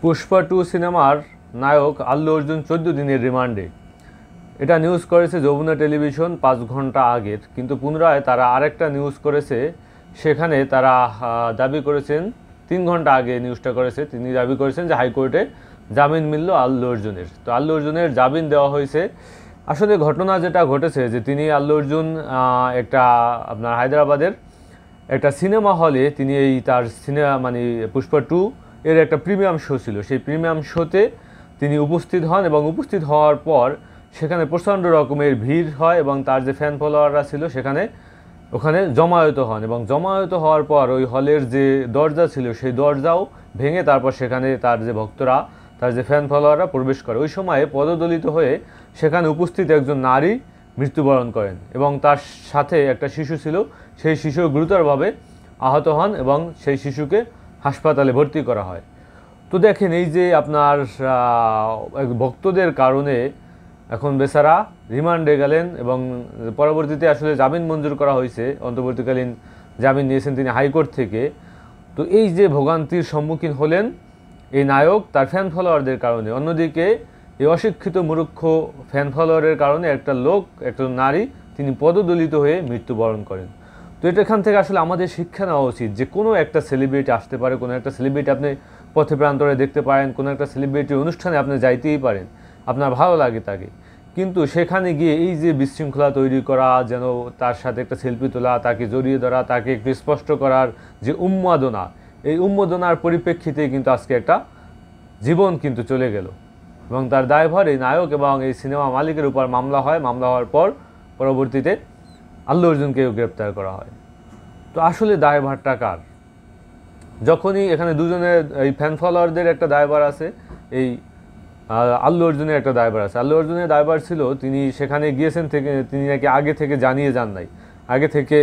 পুষ্পা 2 সিনেমার নায়ক আল্লু অর্জুন 14 দিনের রিমান্ডে। এটা নিউজ করেছে যমুনা টেলিভিশন 5 ঘন্টা আগের, কিন্তু পুনরায় তারা আরেকটা নিউজ করেছে। সেখানে তারা দাবি করেছেন, 3 ঘন্টা আগে নিউজটা করেছে, তিনি দাবি করেছেন যে হাইকোর্টে জামিন মিলল আল্লু অর্জুনের। তো আল্লু অর্জুনের জামিন দেওয়া হয়েছে। আসলে ঘটনা যেটা ঘটেছে যে তিনি আল্লু অর্জুন একটা আপনার হায়দ্রাবাদের একটা সিনেমা হলে তিনি তার সিনেমা মানে পুষ্পা 2 এর একটা প্রিমিয়াম শো ছিল, সেই প্রিমিয়াম শোতে তিনি উপস্থিত হন এবং উপস্থিত হওয়ার পর সেখানে প্রচণ্ড রকমের ভিড় হয় এবং তার যে ফ্যান ফলোয়াররা ছিল ওখানে জমায়েত হন এবং জমায়েত হওয়ার পর ওই হলের যে দরজা ছিল সেই দরজাও ভেঙে তারপর সেখানে তার যে ভক্তরা, তার যে ফ্যান ফলোয়াররা প্রবেশ করে। ওই সময়ে পদদলিত হয়ে সেখানে উপস্থিত একজন নারী মৃত্যুবরণ করেন এবং তার সাথে একটা শিশু ছিল, সেই শিশু গুরুতরভাবে আহত হন এবং সেই শিশুকে হাসপাতালে ভর্তি করা হয়। তো দেখেন, এই যে আপনার ভক্তদের কারণে এখন বেচারা রিমান্ডে গেলেন এবং পরবর্তীতে আসলে জামিন মঞ্জুর করা হয়েছে, অন্তর্বর্তীকালীন জামিন নিয়েছেন তিনি হাইকোর্ট থেকে। তো এই যে ভোগান্তির সম্মুখীন হলেন এই নায়ক তার ফ্যান ফলোয়ারদের কারণে, অন্যদিকে এই অশিক্ষিত মূর্খ ফ্যান ফলোয়ারের কারণে একটা নারী তিনি পদদলিত হয়ে মৃত্যুবরণ করেন। তো এখান থেকে আসলে আমাদের শিক্ষা নেওয়া উচিত যে কোনো একটা সেলিব্রিটি আসতে পারে, কোনো একটা সেলিব্রিটি আপনি পথে প্রান্তরে দেখতে পারেন, কোনো একটা সেলিব্রিটির অনুষ্ঠানে আপনি যাইতেই পারেন, আপনার ভালো লাগে তাকে, কিন্তু সেখানে গিয়ে এই যে বিশৃঙ্খলা তৈরি করা, যেন তার সাথে একটা সেলফি তোলা, তাকে জড়িয়ে ধরা, তাকে একটু স্পষ্ট করার যে উন্মাদনা, এই উন্মাদনার পরিপ্রেক্ষিতে কিন্তু আজকে একটা জীবন কিন্তু চলে গেল এবং তার দায়ভার এই নায়ক এবং এই সিনেমা মালিকের উপর মামলা হয়। মামলা হওয়ার পর পরবর্তীতে আল্লু অর্জুনকেও গ্রেপ্তার করা হয়। তো আসলে দায়ভারটা কার? যখনই এখানে দুজনের এই ফ্যান ফলোয়ারদের একটা দায়ভার আছে, এই আল্লু অর্জুনের একটা দায়ভার আছে। আল্লু অর্জুনের দায়ভার ছিল তিনি সেখানে গিয়েছেন থেকে তিনি নাকি আগে থেকে জানিয়ে যান নাই, আগে থেকে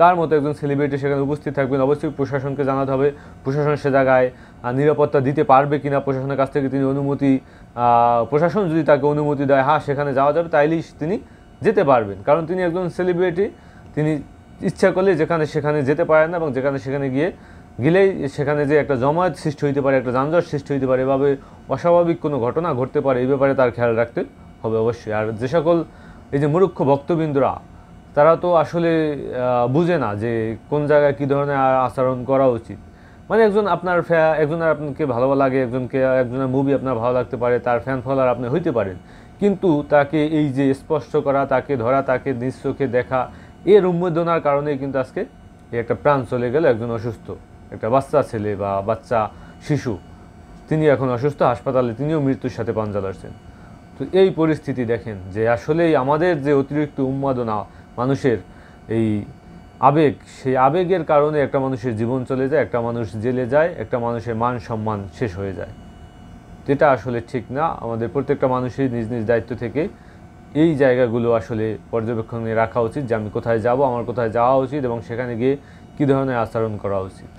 তার মতো একজন সেলিব্রিটি সেখানে উপস্থিত থাকবেন, অবশ্যই প্রশাসনকে জানাতে হবে, প্রশাসন সে জায়গায় নিরাপত্তা দিতে পারবে কিনা, প্রশাসনের কাছ থেকে তিনি প্রশাসন যদি তাকে অনুমতি দেয়, হ্যাঁ সেখানে যাওয়া যাবে, তাইলেই তিনি যেতে পারবেন। কারণ তিনি একজন সেলিব্রিটি, তিনি ইচ্ছা করলে সেখানে যেতে পারেন না এবং সেখানে গেলেই সেখানে যে একটা জমায়েত সৃষ্টি হইতে পারে, একটা যানজট সৃষ্টি হইতে পারে, এভাবে অস্বাভাবিক কোনো ঘটনা ঘটতে পারে, এই ব্যাপারে তার খেয়াল রাখতে হবে অবশ্যই। আর যে সকল এই যে মূর্খ ভক্তবৃন্দরা, তারা তো আসলে বুঝে না যে কোন জায়গায় কী ধরনের আচরণ করা উচিত। মানে একজনের আপনাকে ভালো লাগে, একজনের মুভি আপনার ভালো লাগতে পারে, তার ফ্যান ফলোয়ার আপনি হইতে পারেন, কিন্তু তাকে এই যে স্পষ্ট করা, তাকে ধরা, তাকে নিজ চোখে দেখা, এর উন্মাদনার কারণেই কিন্তু আজকে এই একটা প্রাণ চলে গেল। একজন অসুস্থ একটা বাচ্চা ছেলে বা বাচ্চা শিশু, তিনি এখন অসুস্থ, হাসপাতালে, তিনিও মৃত্যুর সাথে পাঞ্জা লড়ছেন। তো এই পরিস্থিতি দেখেন যে আসলেই আমাদের যে অতিরিক্ত উন্মাদনা, মানুষের এই আবেগ, সেই আবেগের কারণে একটা মানুষের জীবন চলে যায়, একটা মানুষ জেলে যায়, একটা মানুষের মান সম্মান শেষ হয়ে যায়। এটা আসলে ঠিক না। আমাদের প্রত্যেকটা মানুষের নিজ নিজ দায়িত্ব থেকে এই জায়গাগুলো আসলে পর্যবেক্ষণে রাখা উচিত যে আমি কোথায় যাব, আমার কোথায় যাওয়া উচিত এবং সেখানে গিয়ে কী ধরনের আচরণ করা উচিত।